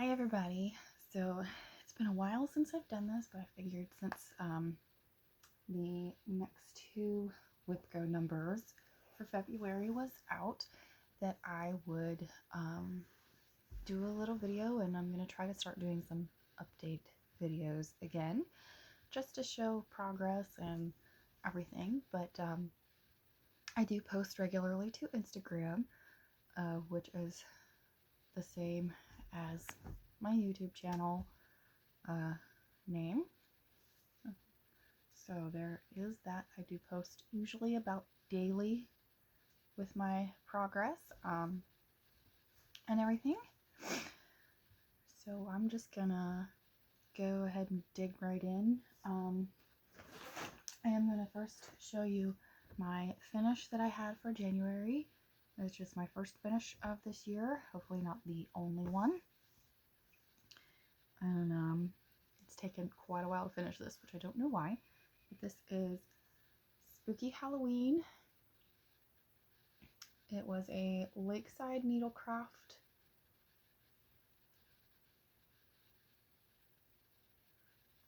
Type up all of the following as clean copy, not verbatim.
Hi everybody. So it's been a while since I've done this, but I figured since the next two WIPGO numbers for February was out that I would do a little video, and I'm going to try to start doing some update videos again just to show progress and everything. But I do post regularly to Instagram, which is the same as my YouTube channel name. So there is that. I do post usually about daily with my progress and everything. So I'm just gonna go ahead and dig right in. I am gonna first show you my finish that I had for January. It's just my first finish of this year, hopefully not the only one. And it's taken quite a while to finish this, which I don't know why. But this is Spooky Halloween. It was a Lakeside Needlecraft.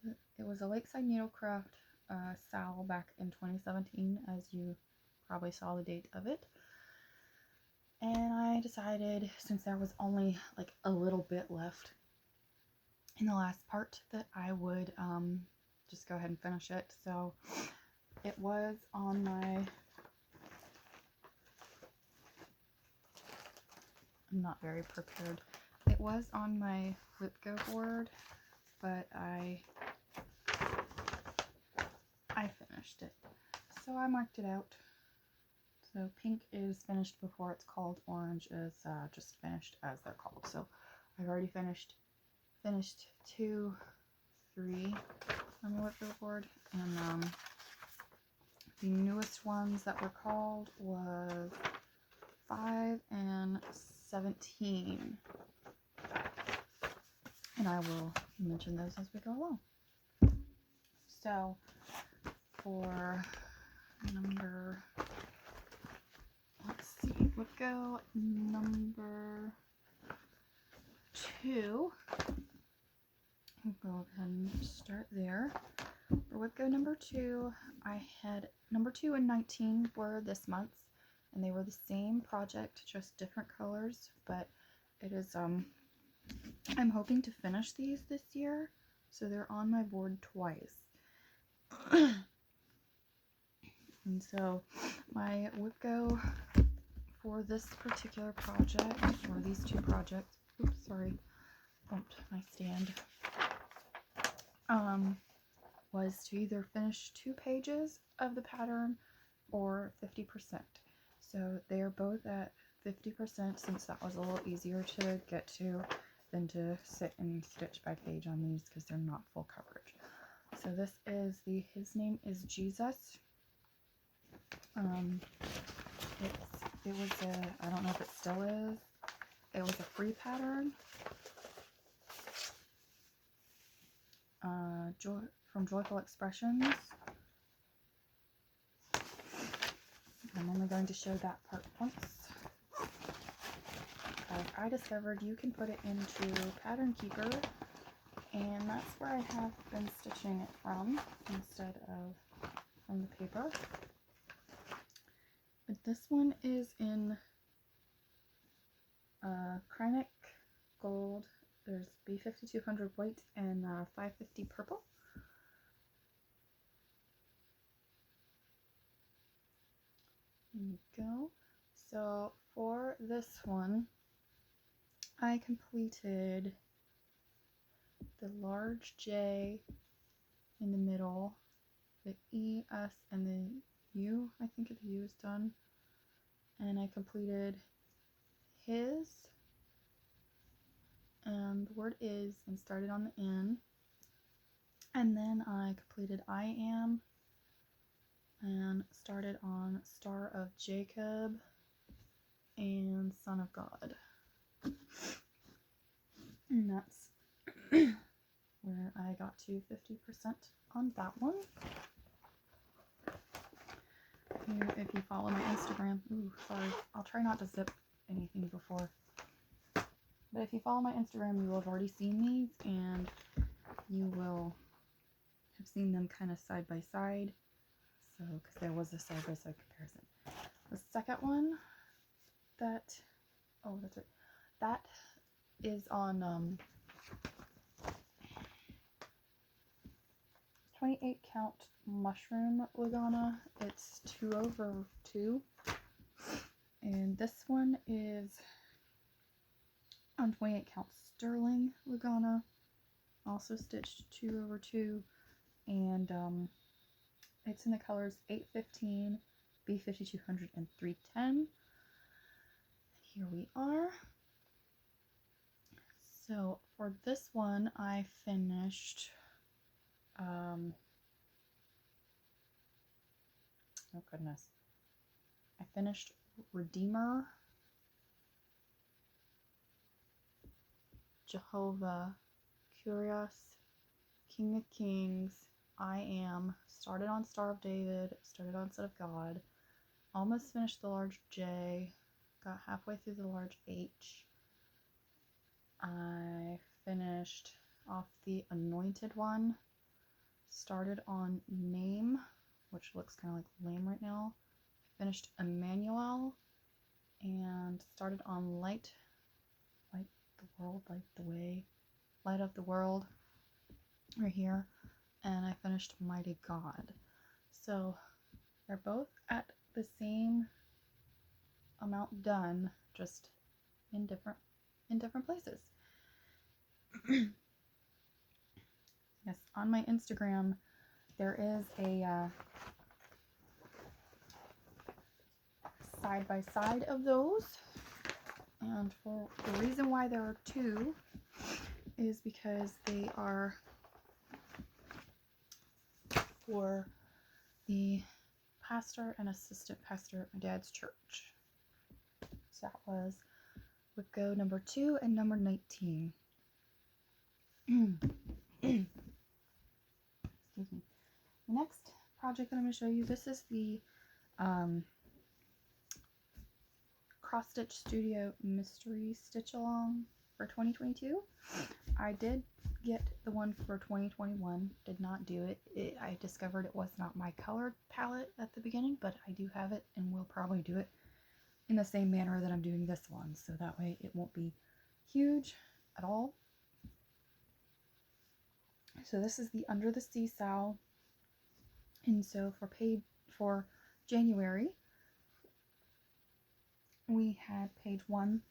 It was a Lakeside Needlecraft sal back in 2017, as you probably saw the date of it. And I decided, since there was only like a little bit left in the last part, that I would just go ahead and finish it. So it was on my, I'm not very prepared. It was on my WIPGO board, but I finished it. So I marked it out. So pink is finished before it's called, orange is just finished as they're called. So I've already finished 2, 3 on the WIPGO board, and the newest ones that were called was 5 and 17. And I will mention those as we go along. So for number, let's see, WIPGO number 2. We'll go ahead and start there. For WIPGO number 2, I had number 2 and 19 were this month, and they were the same project, just different colors, but it is, I'm hoping to finish these this year, so they're on my board twice. And so my WIPGO for this particular project, or these two projects, oops, sorry, bumped my stand, was to either finish 2 pages of the pattern or 50%. So they are both at 50%, since that was a little easier to get to than to sit and stitch by page on these, because they're not full coverage. So this is his name is Jesus. It was a, I don't know if it still is, it was a free pattern. From Joyful Expressions. I'm only going to show that part once. I discovered you can put it into Pattern Keeper, and that's where I have been stitching it from instead of from the paper. But this one is in Krynic Gold. There's B5200 white and 550 purple. There you go. So for this one, I completed the large J in the middle, the E, S, and the U. I think the U is done. And I completed his, and the word is, and started on the N. And then I completed I am, and started on Star of Jacob and Son of God. And that's where I got to 50% on that one. If you follow my Instagram, ooh, sorry, I'll try not to zip anything before. But if you follow my Instagram, you will have already seen these, and you will have seen them kind of side by side. So, because there was a side by side comparison. The second one that, oh, that's right, that is on 28 count mushroom Lagana. It's 2/2, and this one is on 28 count sterling Lagana, also stitched 2/2, and it's in the colors 815, B5200, and 310. Here we are. So for this one, I finished, oh goodness, I finished Redeemer, Jehovah, Curious, King of Kings, I Am, started on Star of David, started on Son of God, almost finished the large J, got halfway through the large H. I finished off the Anointed one, started on Name, which looks kind of like lame right now. I finished Emmanuel, and started on Light the World, Light the Way, Light of the World, right here, and I finished Mighty God. So they're both at the same amount done, just in different places. Yes, on my Instagram there is a side by side of those, and for the reason why there are two is because they are for the pastor and assistant pastor at my dad's church. So that was would go number 2 and number 19. Excuse me. The next project that I'm going to show you, this is the Cross Stitch Studio Mystery Stitch Along for 2022. I did get the one for 2021, did not do it. I discovered it was not my color palette at the beginning, but I do have it and will probably do it in the same manner that I'm doing this one, so that way it won't be huge at all. So this is the Under the Sea Sow, and so for January we had page 1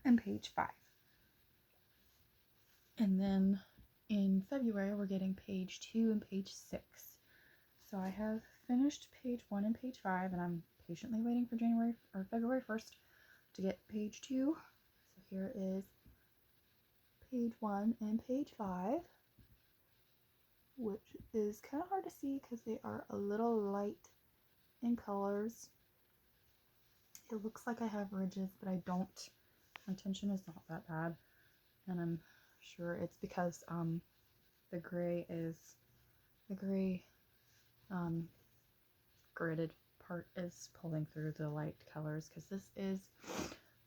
and page 5, and then in February we're getting page 2 and page 6. So I have finished page 1 and page 5, and I'm patiently waiting for February 1st to get page 2. So here is page 1 and page 5, which is kind of hard to see because they are a little light in colors. It looks like I have ridges, but I don't. My tension is not that bad, and I'm sure it's because the gray gridded part is pulling through the light colors, because this is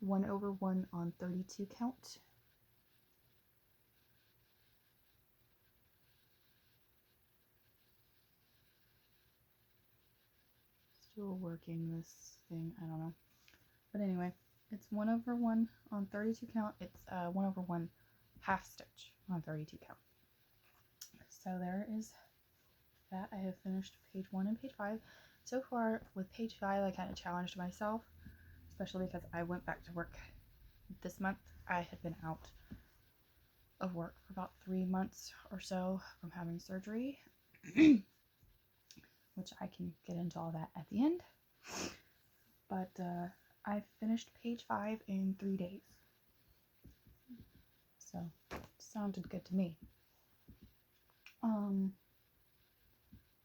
1/1 on 32 count. Still working this thing, I don't know. But anyway, it's 1/1 on 32 count. It's 1/1 half stitch on 32 count. So there is that. I have finished page 1 and page 5. So far with page 5, I kind of challenged myself, especially because I went back to work this month. I had been out of work for about 3 months or so from having surgery, which I can get into all that at the end. But I finished page 5 in 3 days. So, sounded good to me.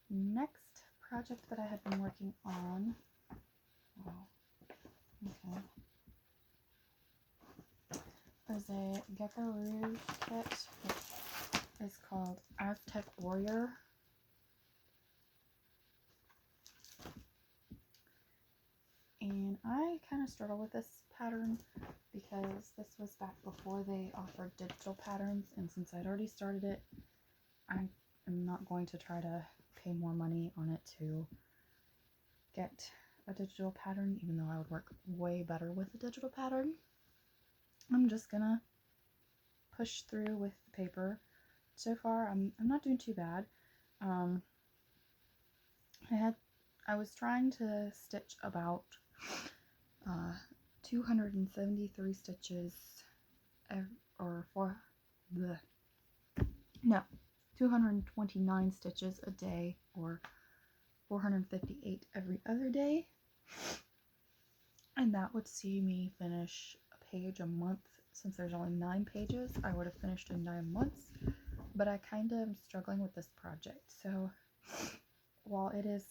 Next project that I had been working on, is a Gecko Rouge kit. It's called Avtech Warrior. And I kind of struggle with this pattern because this was back before they offered digital patterns, and since I'd already started it, I am not going to try to pay more money on it to get a digital pattern, even though I would work way better with a digital pattern. I'm just gonna push through with the paper. So far, I'm not doing too bad. I was trying to stitch about 273 stitches, or 229 stitches a day, or 458 every other day, and that would see me finish a page a month. Since there's only 9 pages, I would have finished in 9 months, but I kind of am struggling with this project. So while it is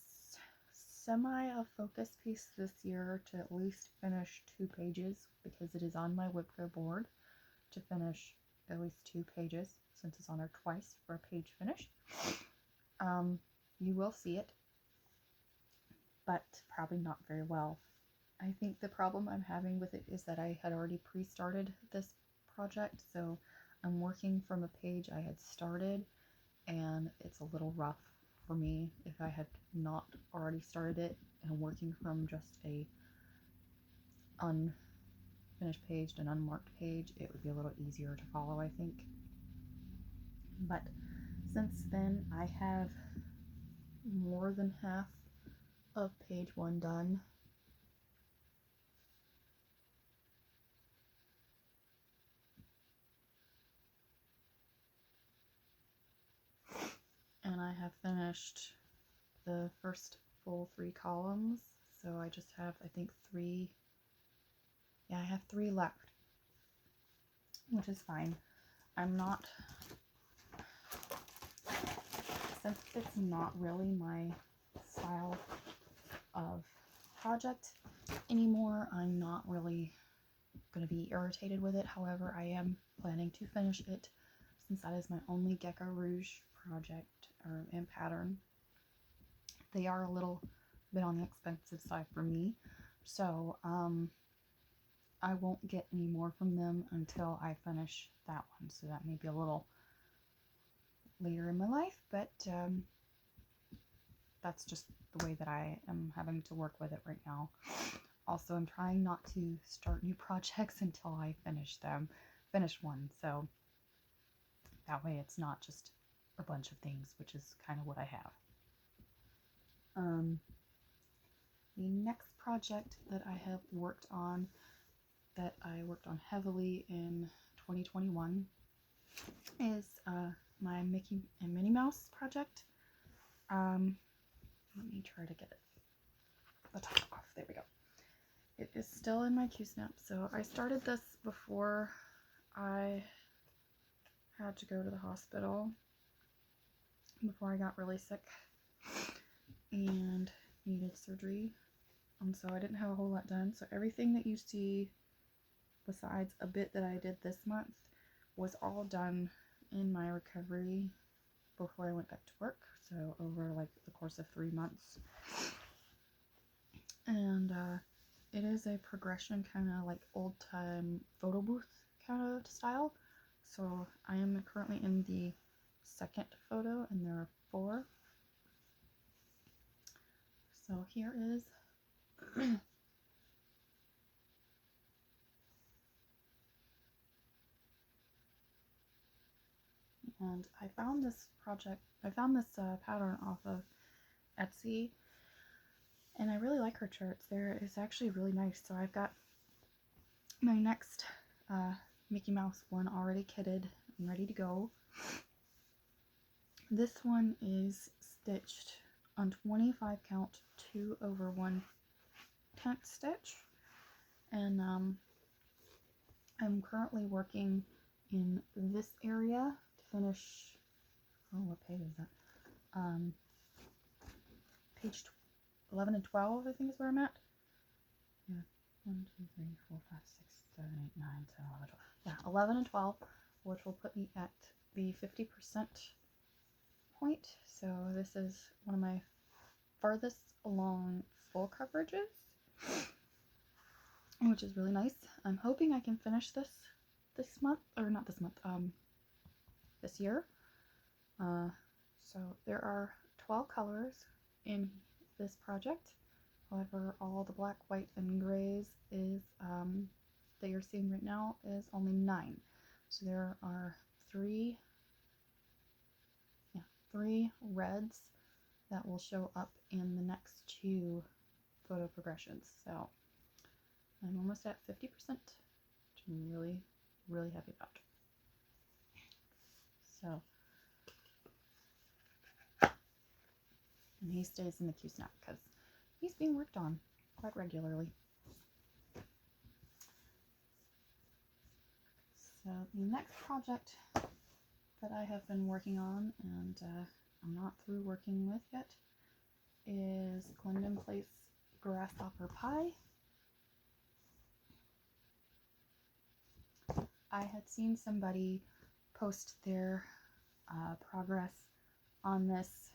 semi a focus piece this year to at least finish 2 pages, because it is on my WipGo board to finish at least 2 pages, since it's on there twice for a page finish, you will see it, but probably not very well. I think the problem I'm having with it is that I had already pre-started this project, so I'm working from a page I had started, and it's a little rough for me. If I had not already started it and working from just a unfinished page and unmarked page, it would be a little easier to follow, I think. But since then, I have more than half of page 1 done. And I have finished the first full 3 columns, so I just have, I think, 3, yeah, I have 3 left, which is fine. I'm not, since it's not really my style of project anymore, I'm not really going to be irritated with it. However, I am planning to finish it, since that is my only Gecko Rouge project and pattern. They are a little bit on the expensive side for me, so I won't get any more from them until I finish that one, so that may be a little later in my life, but that's just the way that I am having to work with it right now. Also, I'm trying not to start new projects until I finish one, so that way it's not just a bunch of things, which is kind of what I have. The next project that I have worked on, that I worked on heavily in 2021, is my Mickey and Minnie Mouse project. Let me try to get the top off. There we go. It is still in my Q-snap. So I started this before I had to go to the hospital, before I got really sick and needed surgery, and so I didn't have a whole lot done. So everything that you see besides a bit that I did this month was all done in my recovery before I went back to work, so over like the course of 3 months. And it is a progression, kind of like old time photo booth kind of style. So I am currently in the 2nd photo, and there are 4. So here is and I found this pattern off of Etsy, and I really like her charts. It's actually really nice. So I've got my next Mickey Mouse one already kitted and ready to go. This one is stitched on 25 count 2/1/10 stitch, and I'm currently working in this area to finish. Oh, what page is that? Page 11 and 12, I think is where I'm at. Yeah, 1, 2, 3, 4, 5, 6, 7, 8, 9, 10, 11, 12. Yeah, 11 and 12, which will put me at the 50% point. So this is one of my farthest along full coverages. which is really nice. I'm hoping I can finish this month, or not this month, this year. So there are 12 colors in this project. However, all the black, white, and grays is that you're seeing right now is only 9. So there are three reds that will show up in the next 2 photo progressions. So I'm almost at 50%, which I'm really, really happy about. So, and he stays in the Q snap because he's being worked on quite regularly. So the next project that I have been working on, and I'm not through working with yet, is Glendon Place Grasshopper Pie. I had seen somebody post their progress on this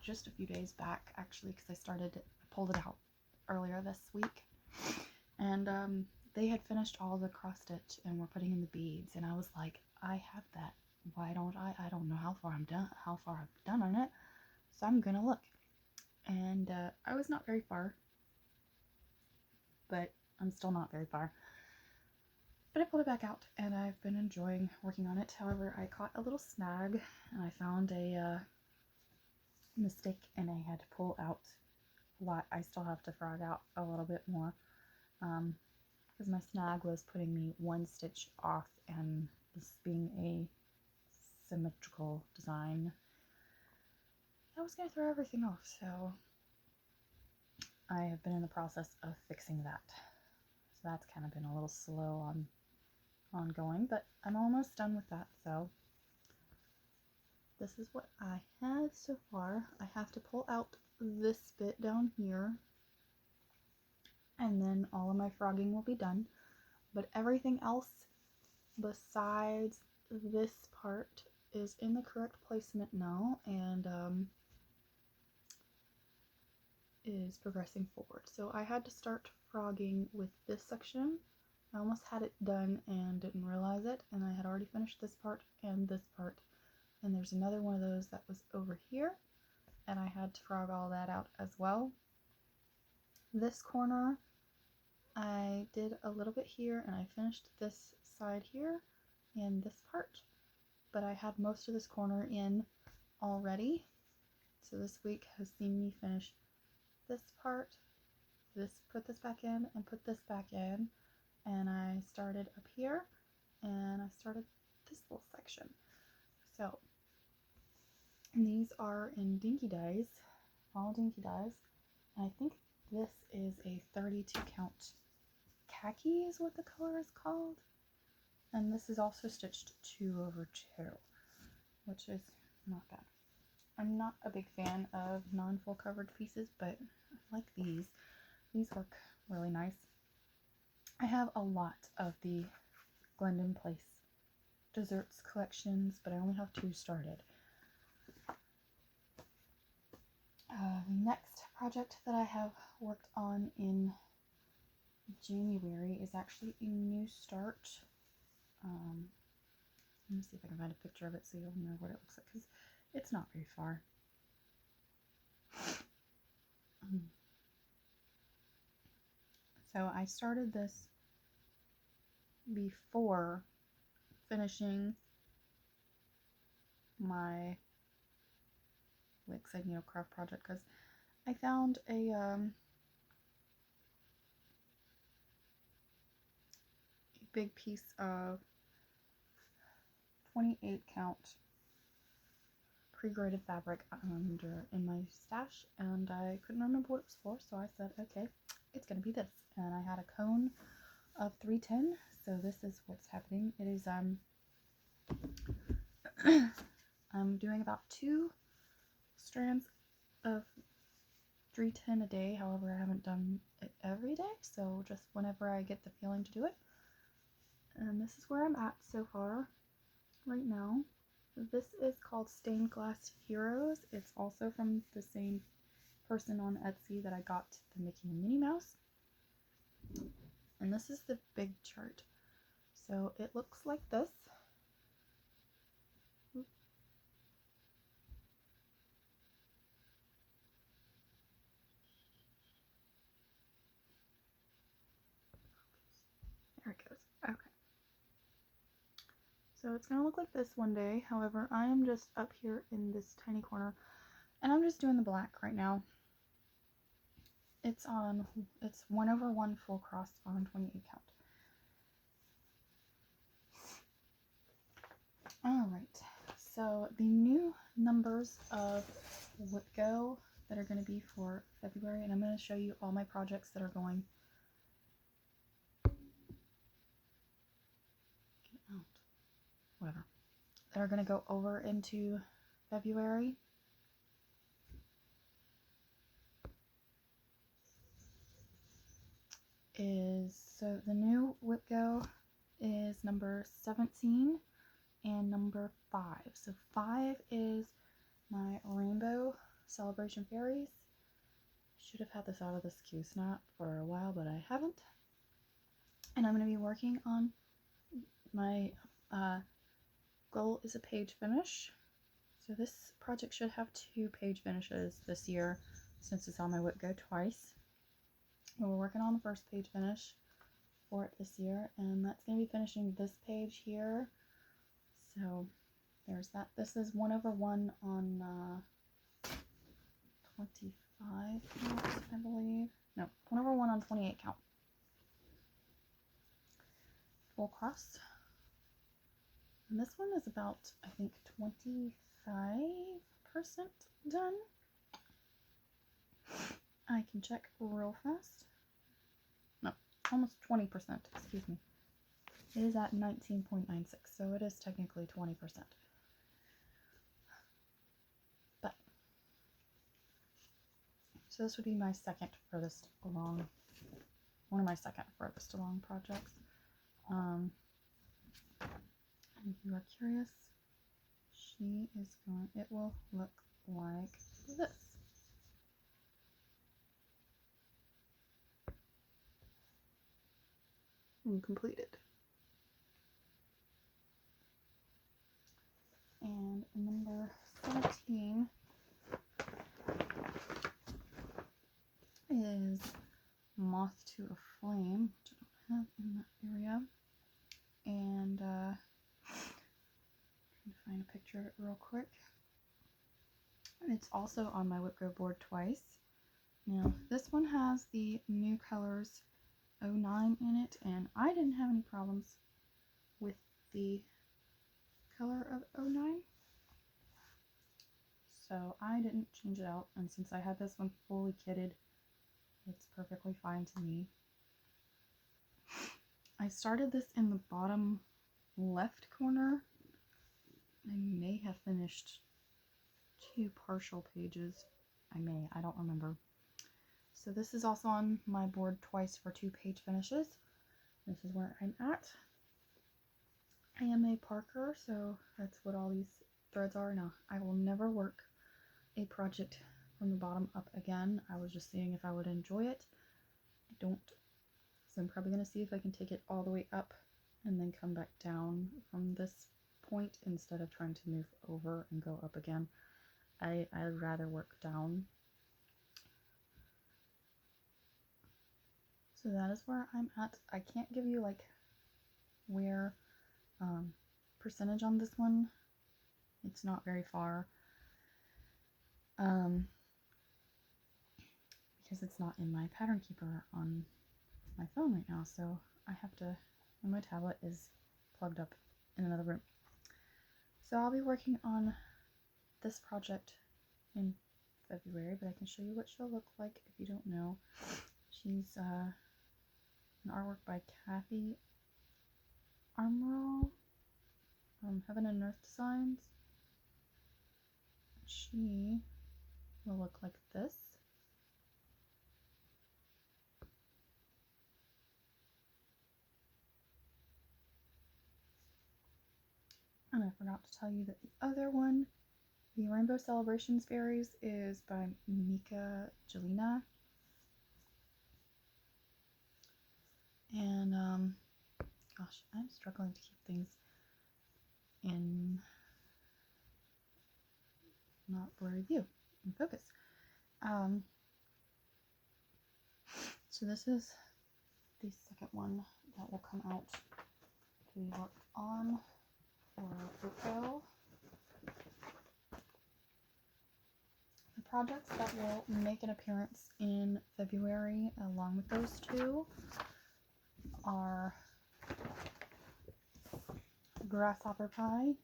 just a few days back, actually, because I pulled it out earlier this week, and they had finished all the cross stitch and were putting in the beads, and I was like, I have that. Why don't I? I don't know how far I've done on it, so I'm gonna look. And I was not very far, but I'm still not very far. But I pulled it back out, and I've been enjoying working on it. However, I caught a little snag, and I found a mistake, and I had to pull out a lot. I still have to frog out a little bit more, because my snag was putting me 1 stitch off, and this being a symmetrical design, I was going to throw everything off. So I have been in the process of fixing that. So that's kind of been a little slow ongoing, but I'm almost done with that. So this is what I have so far. I have to pull out this bit down here, and then all of my frogging will be done. But everything else besides this part is in the correct placement now, and is progressing forward. So I had to start frogging with this section. I almost had it done and didn't realize it, and I had already finished this part and this part, and there's another one of those that was over here, and I had to frog all that out as well. This corner I did a little bit here, and I finished this side here and this part, but I had most of this corner in already. So this week has seen me finish this part, put this back in, and put this back in, and I started up here, and I started this little section. So, and these are in dinky dyes, all dinky dyes, and I think this is a 32 count khaki is what the color is called, and this is also stitched 2/2, which is not bad. I'm not a big fan of non-full covered pieces, but I like these. These work really nice. I have a lot of the Glendon Place desserts collections, but I only have 2 started. The next project that I have worked on in January is actually a new start. Let me see if I can find a picture of it so you'll know what it looks like, because it's not very far. So I started this before finishing my Lakeside Needlecraft project, because I found a big piece of 28 count pre-graded fabric in my stash, and I couldn't remember what it was for, so I said, okay, it's gonna be this. And I had a cone of 310, so this is what's happening. It is I'm doing about 2 strands of 310 a day. However, I haven't done it every day, so just whenever I get the feeling to do it. And this is where I'm at so far right now. This is called Stained Glass Heroes. It's also from the same person on Etsy that I got the Mickey and Minnie Mouse. And this is the big chart. So it looks like this. There it goes. Okay. So it's going to look like this one day. However, I am just up here in this tiny corner and I'm just doing the black right now. It's 1/1 full cross on 28 count. Alright, so the new numbers of Gecko that are going to be for February, and I'm going to show you all my projects that are going out, whatever, that are going to go over into February. So the new Gecko is number 17 and number 5. So 5 is my Rainbow Celebration Fairies. Should have had this out of this Q snap for a while, but I haven't. And I'm going to be working on my goal is a page finish. So this project should have 2 page finishes this year since it's on my Gecko twice. But we're working on the first page finish for it this year, and that's going to be finishing this page here. So there's that. This is 1/1 on 25 count, I believe. No, 1/1 on 28 count. Full cross. And this one is about, I think, 25% done. I can check real fast. No, almost 20%, excuse me. It is at 19.96, so it is technically 20%. But, so this would be my second furthest along, one of my second furthest along projects. And if you are curious, it will look like this. And completed. And number 17 is Moth to a Flame, which I don't have in that area. And trying to find a picture of it real quick. It's also on my Gecko board twice. Now this one has the new colors 09 in it, and I didn't have any problems with the color of 09. So I didn't change it out, and since I had this one fully kitted, it's perfectly fine to me. I started this in the bottom left corner. I may have finished 2 partial pages. I don't remember. So this is also on my board twice for 2 page finishes. This is where I'm at. I am a Parker, so that's what all these threads are. Now, I will never work a project from the bottom up again. I was just seeing if I would enjoy it. I don't. So I'm probably going to see if I can take it all the way up and then come back down from this point instead of trying to move over and go up again. I'd rather work down. So that is where I'm at. I can't give you like where percentage on this one. It's not very far. Because it's not in my pattern keeper on my phone right now, so I have to, and my tablet is plugged up in another room. So I'll be working on this project in February, but I can show you what she'll look like if you don't know. She's an artwork by Kathey Amaral from Heaven and Earth Designs. She will look like this. And I forgot to tell you that the other one, the Rainbow Celebrations Fairies, is by Myka, Jelina. And gosh, I'm struggling to keep things in not blurry view, in focus. So this is the second one that will come out to be worked on for Gecko. The projects that will make an appearance in February along with those two are Grasshopper Pie,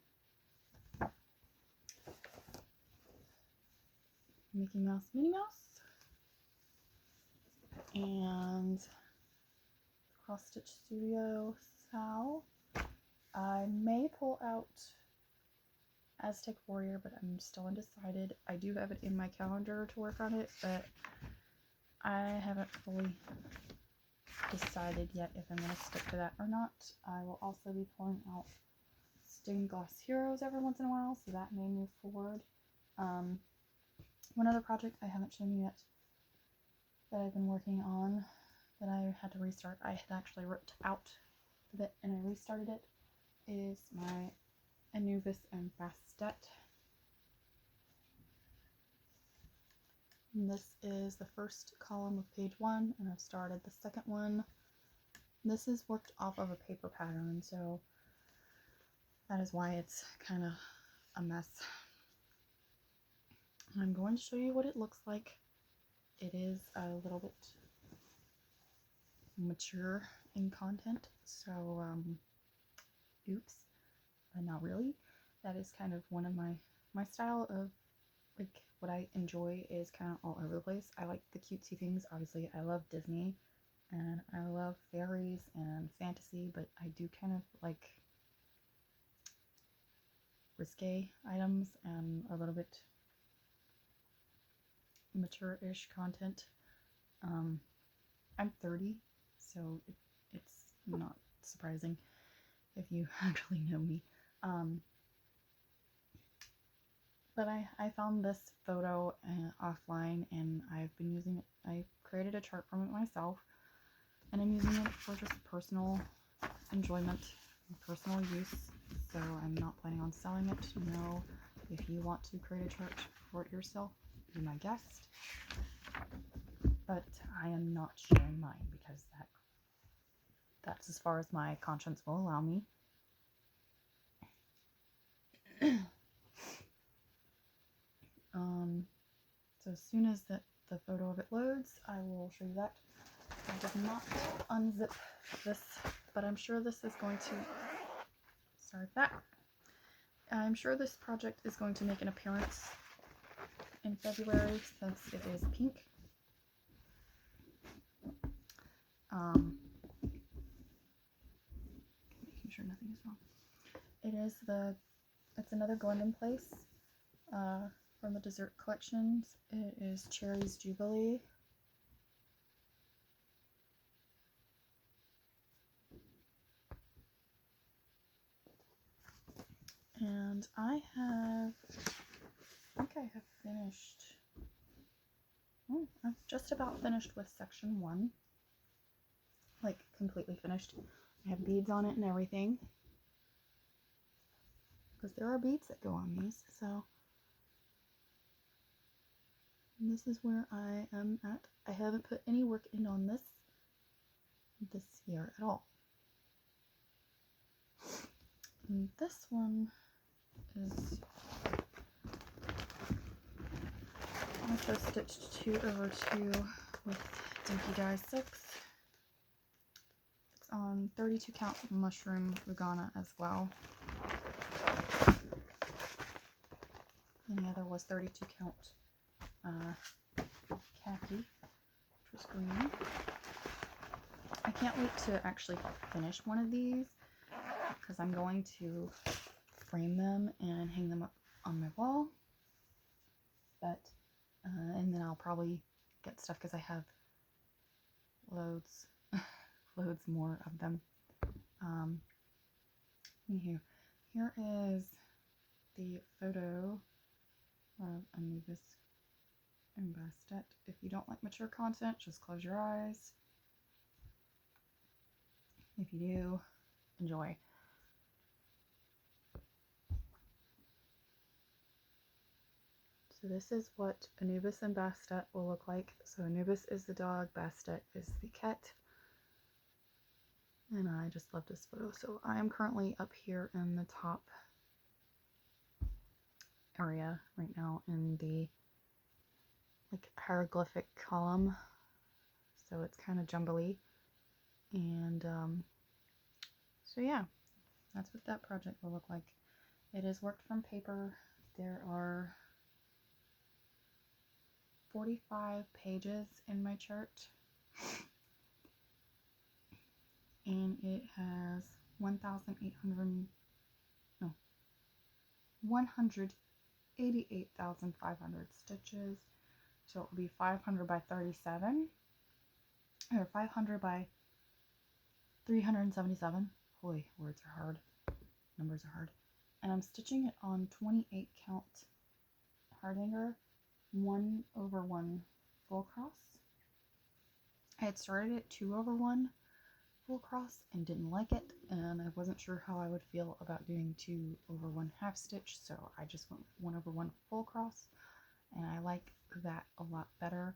Mickey Mouse, Minnie Mouse, and Cross Stitch Studio Sal. I may pull out Aztec Warrior, but I'm still undecided. I do have it in my calendar to work on it, but I haven't fully decided yet if I'm going to stick to that or not. I will also be pulling out Stained Glass Heroes every once in a while, so that may move forward. One other project I haven't shown you yet that I've been working on that I had to restart, I had actually ripped out the bit and I restarted it, is my Anubis and Bastet. And this is the first column of page 1, and I've started the second one. This is worked off of a paper pattern, so that is why it's kind of a mess. I'm going to show you what it looks like. It is a little bit mature in content, so oops, but not really. That is kind of one of my style of, like, what I enjoy is kind of all over the place. I like the cutesy things. Obviously, I love Disney and I love fairies and fantasy, but I do kind of like risque items and a little bit mature-ish content. I'm 30, so it's not surprising if you actually know me. But I found this photo offline, and I've been using it. I created a chart from it myself, and I'm using it for just personal enjoyment and personal use, so I'm not planning on selling it. No, if you want to create a chart for it yourself, be my guest, but I am not sharing mine because that's as far as my conscience will allow me. So as soon as the photo of it loads, I will show you that. I did not unzip this, but I'm sure this is going to, sorry for that. I'm sure this project is going to make an appearance in February since it is pink. Making sure nothing is wrong. It's another Glendon place from the dessert collections. It is Cherries Jubilee. And I think I have finished, I'm just about finished with section 1, like completely finished. I have beads on it and everything, because there are beads that go on these, so this is where I am at. I haven't put any work in on this year at all. And this one is also stitched 2/2 with Dinky Dye 6. It's on 32 count mushroom Lugana as well. And the other was 32 count khaki, which was green. I can't wait to actually finish one of these because I'm going to frame them and hang them up on my wall. But and then I'll probably get stuff because I have loads more of them. Anywho, here is the photo of Anubis and Bastet. If you don't like mature content, just close your eyes. If you do, enjoy. So this is what Anubis and Bastet will look like. So Anubis is the dog, Bastet is the cat. And I just love this photo. So I am currently up here in the top area right now in the like hieroglyphic column. So it's kind of jumbly. And so yeah, that's what that project will look like. It is worked from paper. There are 45 pages in my chart. And it has 188,500 stitches. So it will be 500 by 37, or 500 by 377. Holy, words are hard. Numbers are hard. And I'm stitching it on 28 count hardanger, 1/1 full cross. I had started at 2/1 full cross and didn't like it, and I wasn't sure how I would feel about doing 2/1 half stitch, so I just went 1/1 full cross, and I like that a lot better.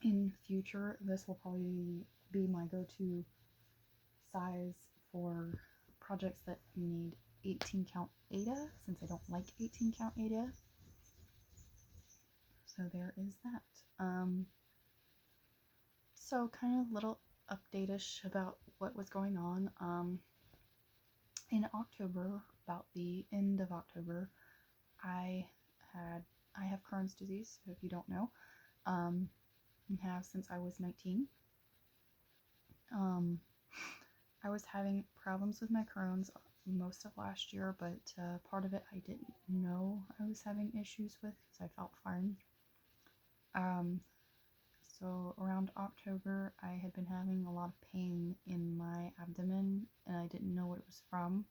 In future, this will probably be my go-to size for projects that need 18 count Aida, since I don't like 18 count Aida. So there is that. So kind of little update-ish about what was going on. In October, about the end of October, I have Crohn's disease, so if you don't know, I have since I was 19. I was having problems with my Crohn's most of last year, but part of it I didn't know I was having issues with because I felt fine. So around October, I had been having a lot of pain in my abdomen, and I didn't know what it was from.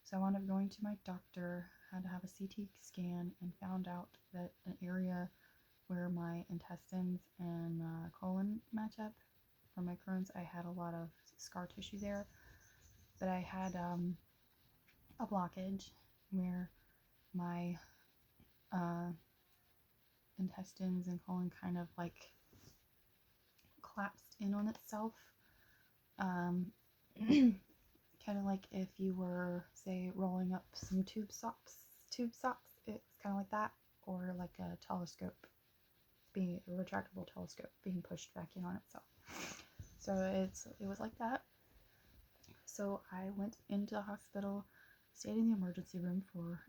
So I wound up going to my doctor, had to have a CT scan, and found out that an area where my intestines and colon match up for my Crohn's, I had a lot of scar tissue there, but I had a blockage where my intestines and colon kind of like collapsed in on itself. Kind of like if you were, say, rolling up some tube socks, it's kind of like that, or like a telescope, being a retractable telescope being pushed back in on itself. So it was like that. So I went into the hospital, stayed in the emergency room for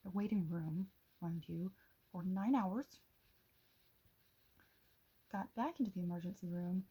a waiting room, mind you, for 9 hours. Got back into the emergency room,